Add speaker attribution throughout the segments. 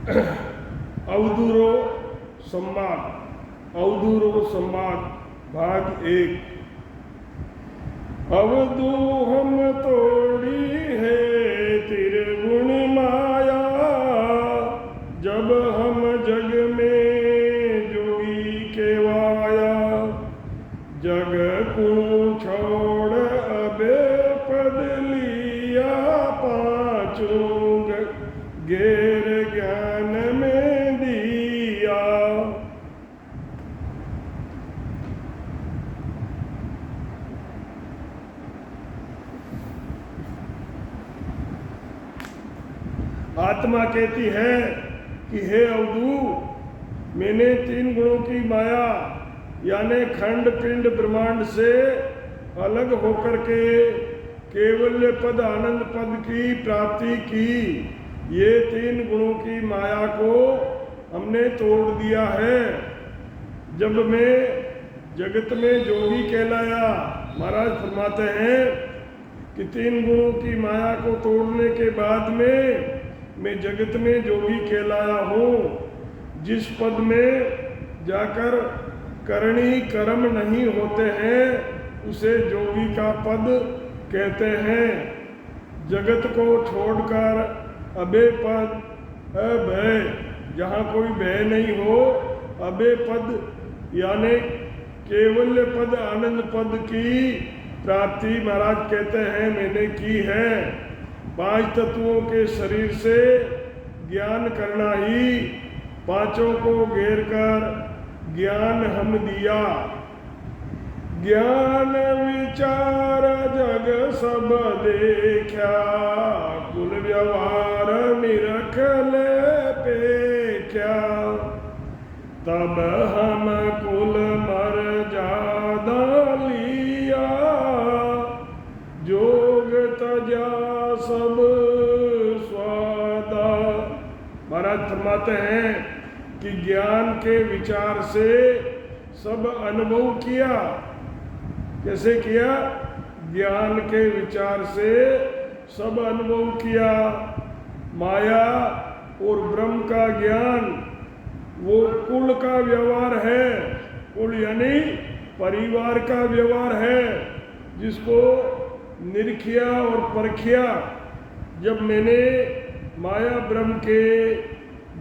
Speaker 1: अवधूरो संवाद। अवधूरो संवाद भाग 1। अवधू हम तोड़ी है त्रिगुण माया, जब हम जग में जोगी केवाया। जग को छोड़ अबे पद लिया, पांचों गेर ज्ञान में दिया। आत्मा कहती है कि हे अवधू, मैंने 3 गुणों की माया यानी खंड पिंड ब्रह्मांड से अलग होकर के केवल्य पद आनंद पद की प्राप्ति की। ये 3 गुणों की माया को हमने तोड़ दिया है। जब मैं जगत में जोगी कहलाया, महाराज फरमाते हैं कि 3 गुणों की माया को तोड़ने के बाद में मैं जगत में जोगी कहलाया हूँ। जिस पद में जाकर करणी कर्म नहीं होते हैं उसे जोगी का पद कहते हैं। जगत को छोड़कर अबे पद अभय, जहाँ कोई भय नहीं हो, अबे पद यानी केवल्य पद आनंद पद की प्राप्ति महाराज कहते हैं मैंने की है। 5 तत्वों के शरीर से ज्ञान करना ही, पांचों को घेर कर ज्ञान हम दिया। ज्ञान विचार जग सब देखा, कुल व्यवहार निरख ले पेख्या। तब हम कुल मर्यादा लिया, जोग तजा सब स्वादा। महाराज फरमाते हैं कि ज्ञान के विचार से सब अनुभव किया। कैसे किया? ज्ञान के विचार से सब अनुभव किया। माया और ब्रह्म का ज्ञान वो कुल का व्यवहार है। कुल यानी परिवार का व्यवहार है, जिसको निरखिया और परखिया। जब मैंने माया ब्रह्म के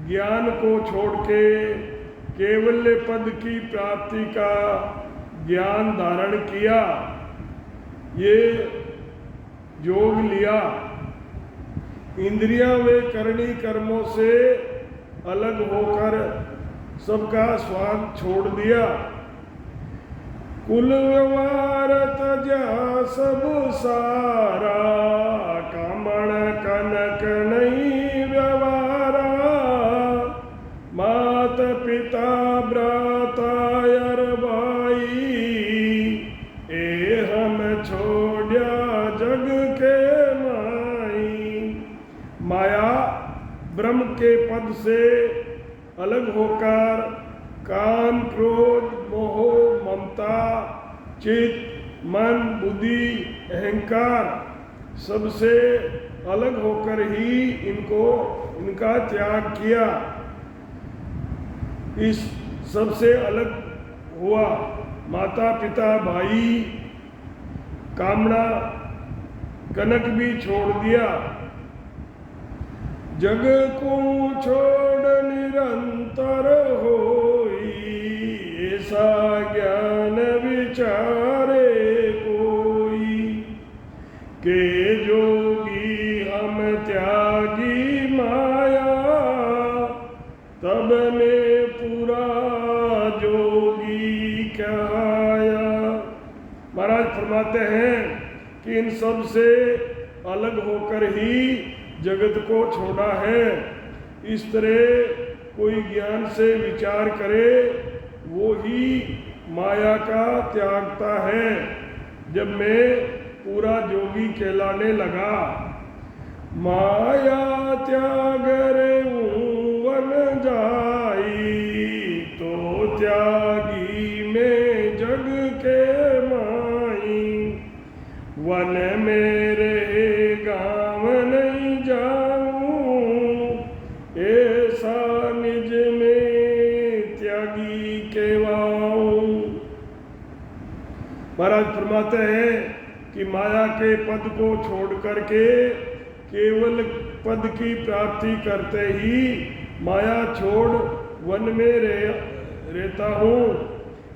Speaker 1: ज्ञान को छोड़ के केवल्य पद की प्राप्ति का ज्ञान धारण किया, ये योग लिया, इंद्रियां वे करणी कर्मों से अलग होकर सबका स्वाद छोड़ दिया। कुल व्यवहार तजा सब सारा, कामण कनक नहीं व्यवहारा। मात पिता भ्रातायर भाई, ए हम छोड़िया जग के माई। माया ब्रह्म के पद से अलग होकर काम क्रोध मोह ममता चित्त मन बुद्धि अहंकार सबसे अलग होकर ही इनका त्याग किया। इस सबसे अलग हुआ। माता पिता भाई कामना कनक भी छोड़ दिया। जग को छोड़ निरंतर होई, ऐसा ज्ञान विचारे कोई। के जोगी हम त्यागी माया, तब में पूरा जोगी कहया। महाराज फरमाते हैं कि इन सब से अलग होकर ही जगत को छोड़ा है। इस तरह कोई ज्ञान से विचार करे वो ही माया का त्यागता है। जब मैं पूरा जोगी कहलाने लगा, माया त्याग रे वन जाई, तो त्यागी में जग के माई। वन मेरे गाँव नहीं जाऊं, ऐसा महाराज फरमाते हैं कि माया के पद को छोड़ करके केवल पद की प्राप्ति करते ही माया छोड़ वन में रहता हूँ।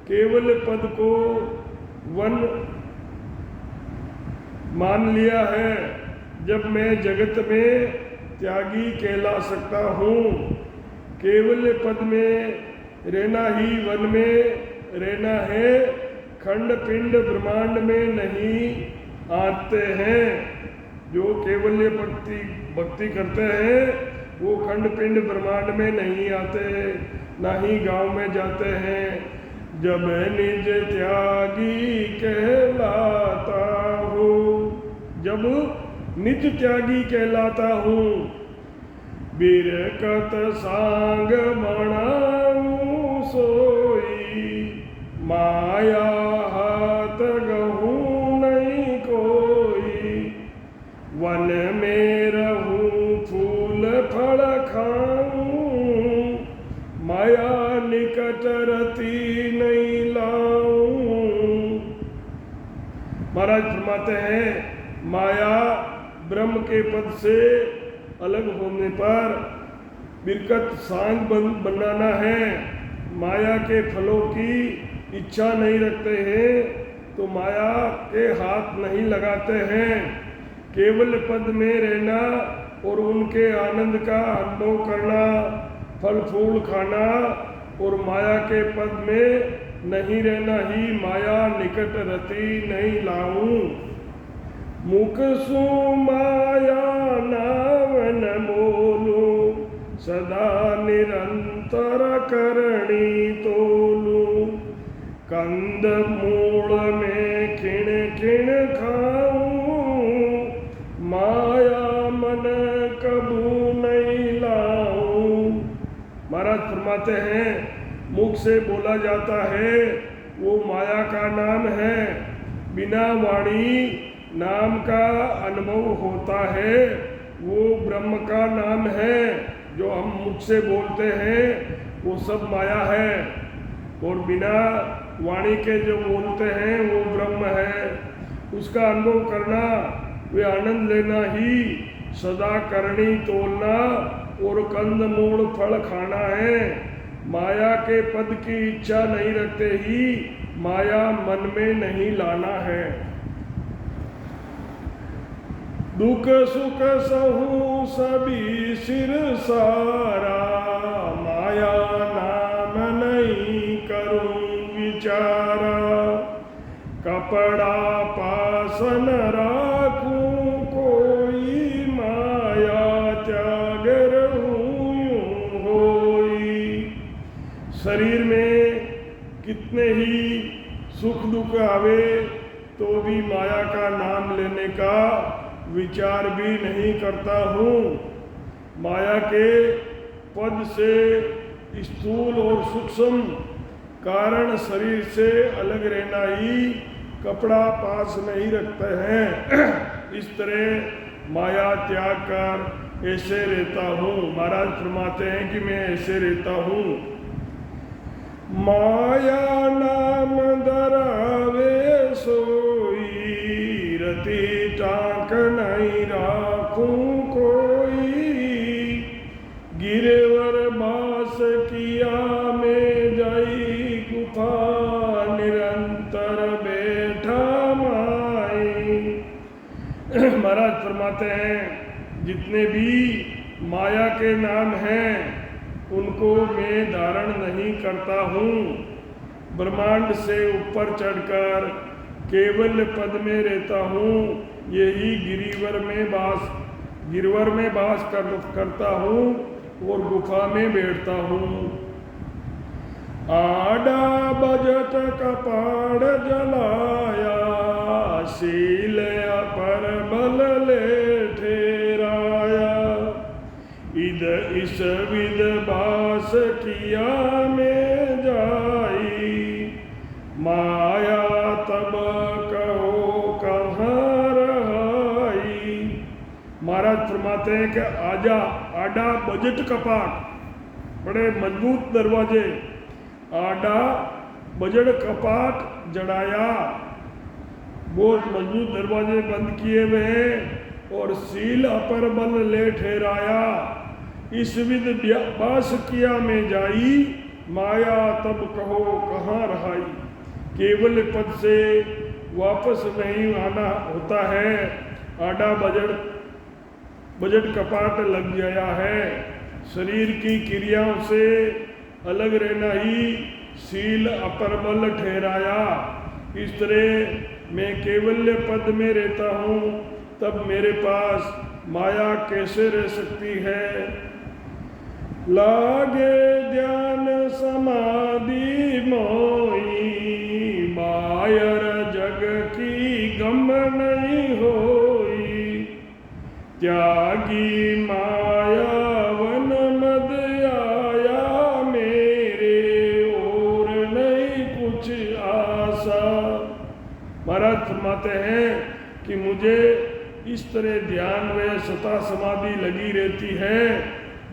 Speaker 1: केवल पद को वन मान लिया है। जब मैं जगत में त्यागी कहला सकता हूँ। केवल पद में रहना ही वन में रहना है। खंड पिंड ब्रह्मांड में नहीं आते हैं। जो केवल्य भक्ति करते हैं वो खंड पिंड ब्रह्मांड में नहीं आते, ना ही गांव में जाते हैं। जब निज त्यागी कहलाता हूँ, जब निज त्यागी कहलाता हूँ। बिरकत सांग बनाऊं सोई, माया हाथ गहूँ नहीं कोई। वन में रहूं फूल फल खाऊं, माया निकट रति नहीं लाऊं। महाराज फरमाते हैं माया ब्रह्म के पद से अलग होने पर बिरकत सांग बनाना है। माया के फलों की इच्छा नहीं रखते हैं तो माया के हाथ नहीं लगाते हैं। केवल पद में रहना और उनके आनंद का अनुभव करना, फल फूल खाना और माया के पद में नहीं रहना ही माया निकट रति नहीं लाऊं। मुख सु माया नावन बोलू, सदा निरंतर करणी तोलू। कंद मूल में खिण खिण खाऊं, माया मन कबू नहीं लाऊं। महाराज फरमाते हैं मुख से बोला जाता है वो माया का नाम है। बिना वाणी नाम का अनुभव होता है वो ब्रह्म का नाम है। जो हम मुख से बोलते हैं वो सब माया है और बिना वाणी के जो बोलते हैं वो ब्रह्म है। उसका अनुभव करना, वे आनंद लेना ही सदा करनी तोलना और कंद मूल फल खाना है। माया के पद की इच्छा नहीं रखते ही माया मन में नहीं लाना है। दुख सुख सहु सभी सिर सारा, माया नाम नहीं करूं विचारा। कपड़ा पासन राखूं कोई, माया त्याग रहूं यूं होई। शरीर में कितने ही सुख दुख आवे तो भी माया का नाम लेने का विचार भी नहीं करता हूँ। माया के पद से स्थूल और सूक्ष्म कारण शरीर से अलग रहना ही कपड़ा पास नहीं रखते हैं। इस तरह माया त्याग कर ऐसे रहता हूँ। महाराज फरमाते हैं कि मैं ऐसे रहता हूँ। माया नाम दरावे सोई, रति टाक नहीं राखूं कोई। गिरवर बास किया में जाई, गुफा निरंतर बैठा माई। महाराज फरमाते हैं जितने भी माया के नाम हैं उनको मैं धारण नहीं करता हूँ। ब्रह्मांड से ऊपर चढ़कर केवल पद में रहता हूँ। यही गिरवर में वास करता हूँ और गुफा में बैठता हूँ। आडा बजट कपाड़ जलाया, शील पर बल ले ठेराया। इद इस विद बास किया में जाई, माया तब कहो कहाँ रहाई। महाराज फरमाते हैं कि आजा आडा बजट कपाट, बड़े मजबूत दरवाजे, आडा बजट कपाट जड़ाया, बहुत मजबूत दरवाजे बंद किए हुए हैं और सील अपर बल ले ठहराया। इस विध बास किया में जाई, माया तब कहो कहाँ रहाई। केवल पद से वापस नहीं आना होता है। आडा बजट कपाट लग गया है। शरीर की क्रियाओं से अलग रहना ही सील अपर बल ठहराया। इस तरह मैं केवल्य पद में रहता हूँ, तब मेरे पास माया कैसे रह सकती है। लागे ध्यान समाधि मोई, मायर जग की गम नहीं होई। त्यागी माया वन मद आया, मेरे और नहीं कुछ आशा। महाराज फरमाते हैं कि मुझे इस तरह ध्यान व सता समाधि लगी रहती है,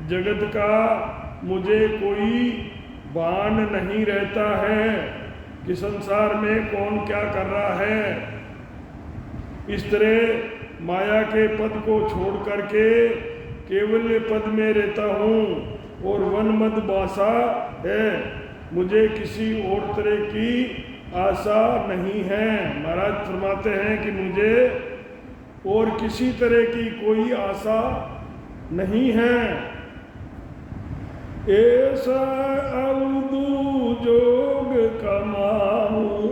Speaker 1: जगत का मुझे कोई भान नहीं रहता है कि संसार में कौन क्या कर रहा है। इस तरह माया के पद को छोड़ करके केवल पद में रहता हूँ और वन मद बासा है। मुझे किसी और तरह की आशा नहीं है। महाराज फरमाते हैं कि मुझे और किसी तरह की कोई आशा नहीं है। ऐसा अवधू जोग कमाऊं,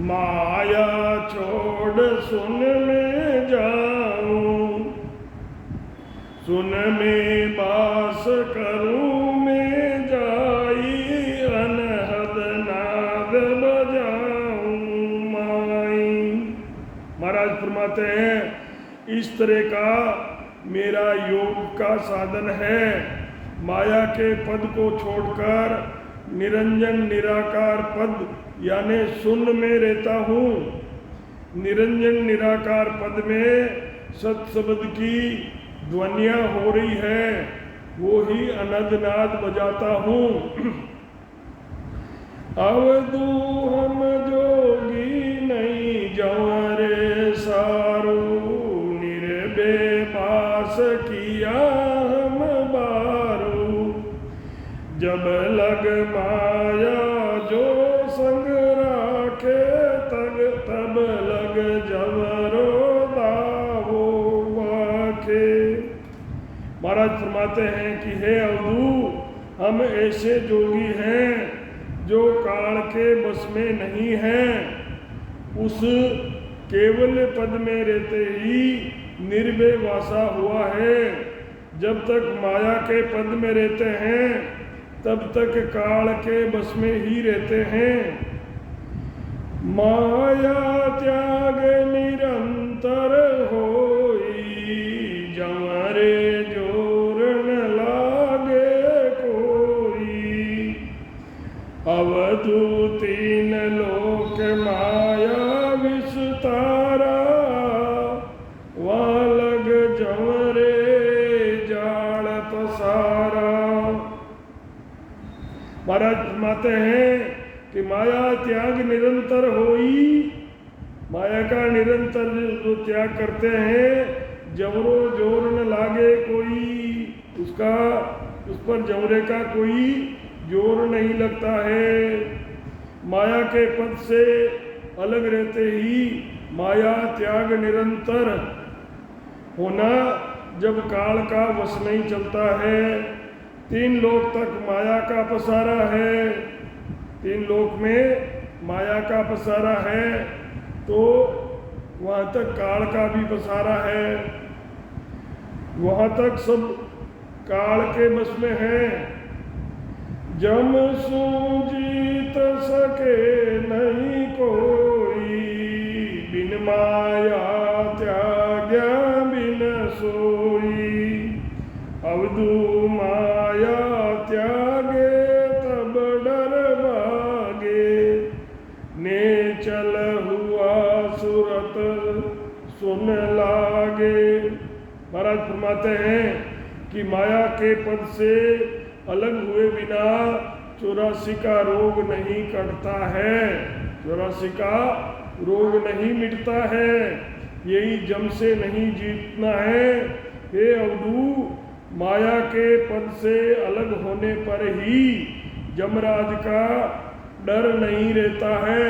Speaker 1: माया छोड़ सुन में जाऊं। सुन में बास करूं में जाई, अनहद नाद बजाऊं माई। महाराज फरमाते हैं इस तरह का मेरा योग का साधन है। माया के पद को छोड़कर निरंजन निराकार पद यानी शून्य में रहता हूँ। निरंजन निराकार पद में सत शब्द की ध्वनियाँ हो रही है, वो ही अनदनाद बजाता हूँ। अवधू हम जोगी नहीं जवरे सारू, निर्बेपास किया हम बारू। जब लग माया जो संग राखे, तब लग जवरो दावो वाखे। महाराज फरमाते हैं कि हे अवधू, हम ऐसे जोगी हैं जो काल के बस में नहीं हैं। उस केवल पद में रहते ही निर्भय वासा हुआ है। जब तक माया के पद में रहते हैं तब तक काल के बस में ही रहते हैं। माया त्याग निरंतर होई, जमरे जोर न लागे कोई। अवधू तीन लोक माया विस्तारा, वहाँ लग जमरे जाल पसारा। महाराज फरमाते हैं कि माया त्याग निरंतर होई। माया का निरंतर जो त्याग करते हैं, जमरो जोर न लागे कोई, उस पर जमरे का कोई जोर नहीं लगता है। माया के पद से अलग रहते ही माया त्याग निरंतर होना जब काल का वश नहीं चलता है। तीन लोक तक माया का पसारा है। तीन लोक में माया का पसारा है, तो वहाँ तक काल का भी पसारा है। वहाँ तक सब काल के बस में है। जम सूजीत सके नहीं कोई, बिन माया त्याग्या बिन सोई। अवधू माया त्यागे तब डर भागे, ने चल हुआ सूरत सुन लागे। महाराज फरमाते हैं कि माया के पद से अलग हुए बिना 84 का रोग नहीं कटता है। 84 का रोग नहीं मिटता है, यही जम से नहीं जीतना है। हे अवधू, माया के पद से अलग होने पर ही यमराज का डर नहीं रहता है।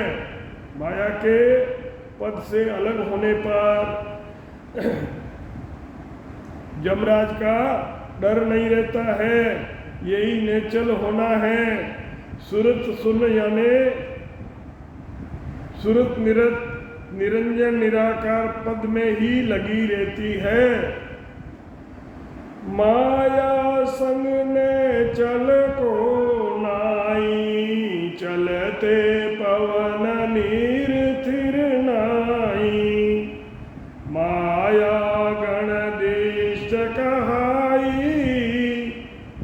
Speaker 1: माया के पद से अलग होने पर यमराज का डर नहीं रहता है, यही नेचल होना है। सुरत सुन यानी सुरत निरंजन निराकार पद में ही लगी रहती है। माया संग ने चल को नाई, चलते पवन नीर थिर नाई। माया गण देश कहाई,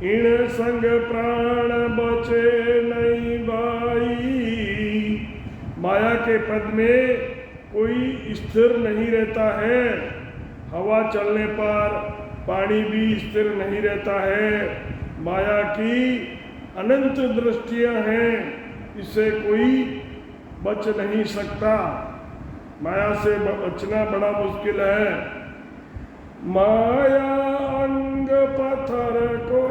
Speaker 1: इन संग प्राण बचे नहीं बाई। माया के पद में कोई स्थिर नहीं रहता है। हवा चलने पर पानी भी स्थिर नहीं रहता है। माया की अनंत दृष्टियां हैं, इससे कोई बच नहीं सकता। माया से बचना बड़ा मुश्किल है। माया अंग पत्थर को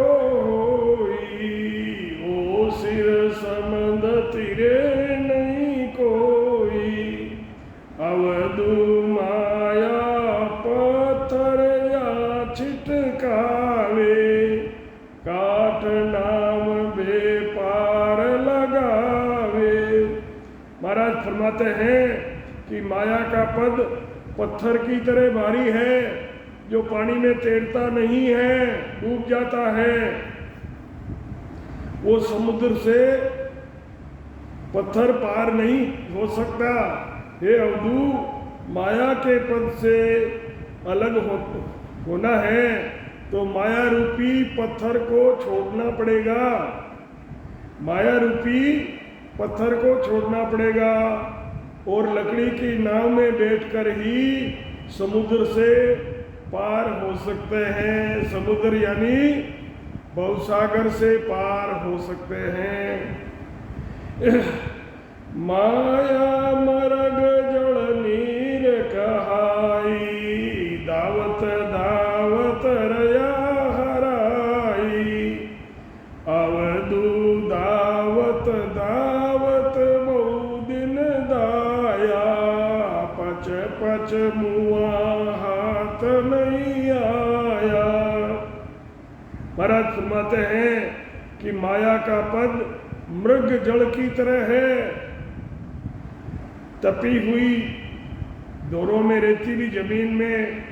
Speaker 1: होई, ओ सिर समद तिरे नहीं कोई। अवधू माया पत्थर या छिटकावे, काट नाम बेपार लगावे। महाराज फरमाते हैं कि माया का पद पत्थर की तरह भारी है, जो पानी में तैरता नहीं है, डूब जाता है। वो समुद्र से पत्थर पार नहीं हो सकता। हे अवधू, माया के पद से अलग होना है तो माया रूपी पत्थर को छोड़ना पड़ेगा। माया रूपी पत्थर को छोड़ना पड़ेगा और लकड़ी की नाव में बैठकर ही समुद्र से पार हो सकते हैं। समुद्र यानी भवसागर से पार हो सकते हैं। माया मरग जड़ नीर कहाई, दावत दावत रया हराई। अवधू दावत दावत बहु दिन दाया, पच पच मुआ हाथ नहीं आया। महाराज फरमाते हैं कि माया का पद मृग जल की तरह है। तपी हुई दौरों में रहती भी जमीन में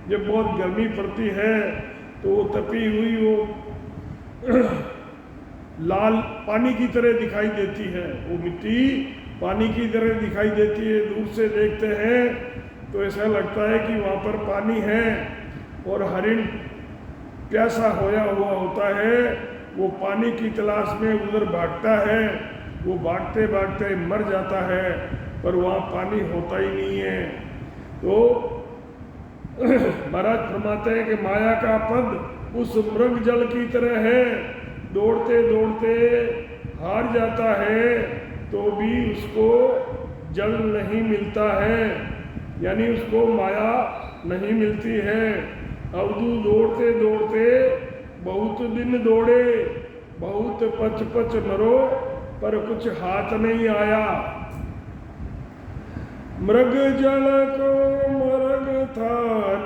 Speaker 1: जब बहुत गर्मी पड़ती है तो वो तपी हुई वो लाल पानी की तरह दिखाई देती है। वो मिट्टी पानी की तरह दिखाई देती है। दूर से देखते हैं तो ऐसा लगता है कि वहाँ पर पानी है और हरिण प्यासा होया हुआ होता है। वो पानी की तलाश में उधर भागता है, वो भागते भागते मर जाता है पर वहाँ पानी होता ही नहीं है। तो महाराज फरमाते हैं कि माया का पद उस मृग जल की तरह है। दौड़ते दौड़ते हार जाता है तो भी उसको जल नहीं मिलता है, यानी उसको माया नहीं मिलती है। अवधू दौड़ते दौड़ते बहुत दिन दौड़े, बहुत पच पच मरो पर कुछ हाथ नहीं आया। मृग जल को मृग था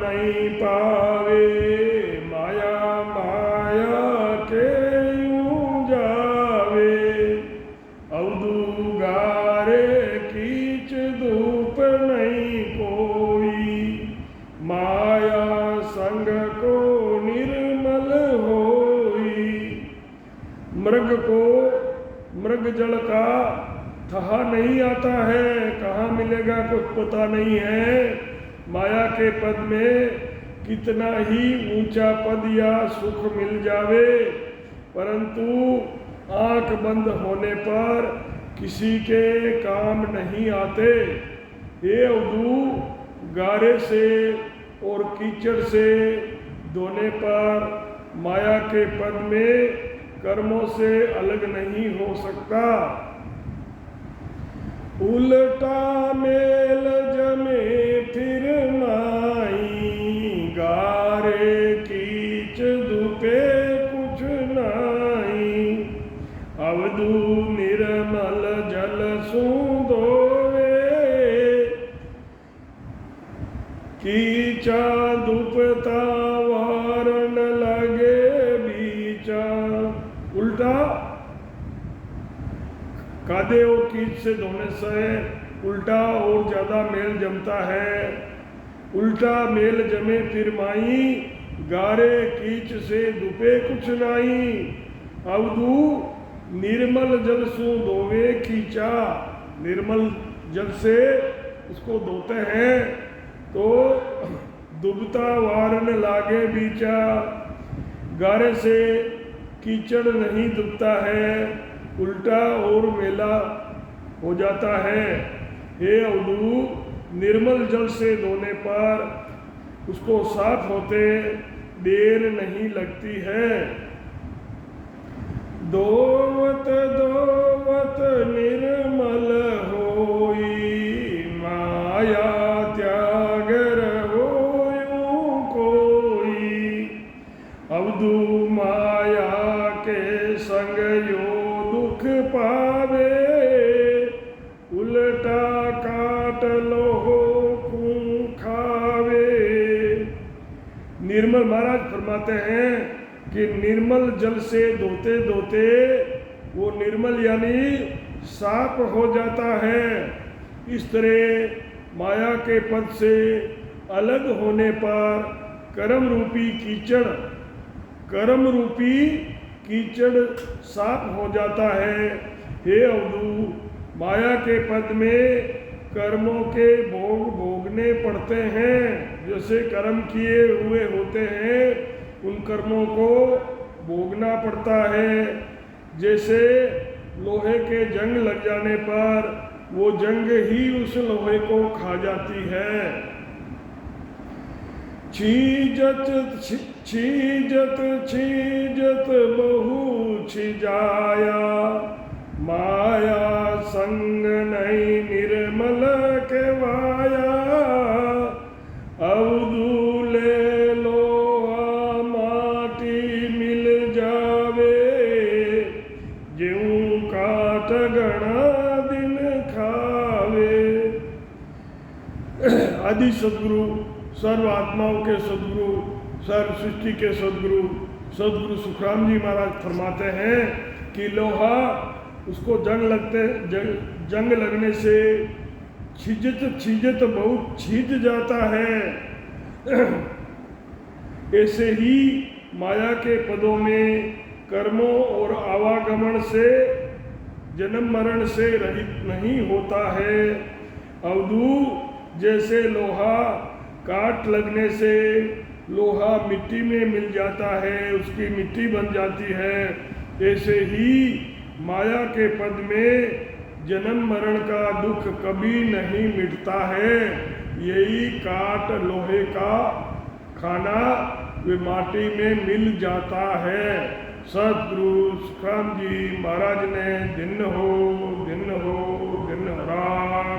Speaker 1: नहीं पावे, माया माया के यूं जावे। अवधू गारे कीच धूप नहीं कोई, माया संग को निर्मल होई। मृग को मृग जल का था नहीं आता है, कहाँ मिलेगा कुछ पता नहीं है। माया के पद में कितना ही ऊंचा पद या सुख मिल जावे, परंतु आंख बंद होने पर किसी के काम नहीं आते। ये अवधू गारे से और कीचड़ से धोने पर माया के पद में कर्मों से अलग नहीं हो सकता। उल्टा मेल जमे फिर नाई, गारे कीच दुपे कुछ नाई। अवधू निर्मल जल सु धोवे, कीचा दुपता वारण लगे बीचा। उल्टा कादे और कीच से धोने से उल्टा और ज़्यादा मेल जमता है। उल्टा मेल जमे फिर माई, गारे कीच से दुपे कुछ नाई। अवधू निर्मल जल सु धोवे कीचा, निर्मल जल से उसको धोते हैं तो दुबता वारन लागे बीचा। गारे से कीचड़ नहीं दुबता है, उल्टा और मेला हो जाता है। हे अवधू, निर्मल जल से धोने पर उसको साफ होते देर नहीं लगती है। दोवत दोवत निर्मल होई, माया त्याग रहोयु कोई। अवधू माया के संग यो दुख पावे, उल्टा काट लोहो खूं खावे। निर्मल महाराज फरमाते हैं कि निर्मल जल से धोते धोते वो निर्मल यानी साफ हो जाता है। इस तरह माया के पद से अलग होने पर कर्म रूपी कीचड़ साफ हो जाता है। हे अवधू, माया के पद में कर्मों के भोग भोगने पड़ते हैं। जैसे कर्म किए हुए होते हैं उन कर्मों को भोगना पड़ता है। जैसे लोहे के जंग लग जाने पर वो जंग ही उस लोहे को खा जाती है। छीजत बहु छिजाया, माया संग नहीं निर्मल केवाया। अवधू ले लो माटी मिल जावे, ज्यों काट गणा दिन खावे। आदि सदगुरु, सर्व आत्माओं के सदगुरु, सर्व सृष्टि के सदगुरु सुखराम जी महाराज फरमाते हैं कि लोहा उसको जंग लगने से छिजत बहुत छिज जाता है। ऐसे ही माया के पदों में कर्मों और आवागमन से जन्म मरण से रहित नहीं होता है। अवधू, जैसे लोहा काट लगने से लोहा मिट्टी में मिल जाता है, उसकी मिट्टी बन जाती है, ऐसे ही माया के पद में जन्म मरण का दुख कभी नहीं मिटता है। यही काट लोहे का खाना वे माटी में मिल जाता है। सदगुरु सुखराम जी महाराज ने दिन हो राम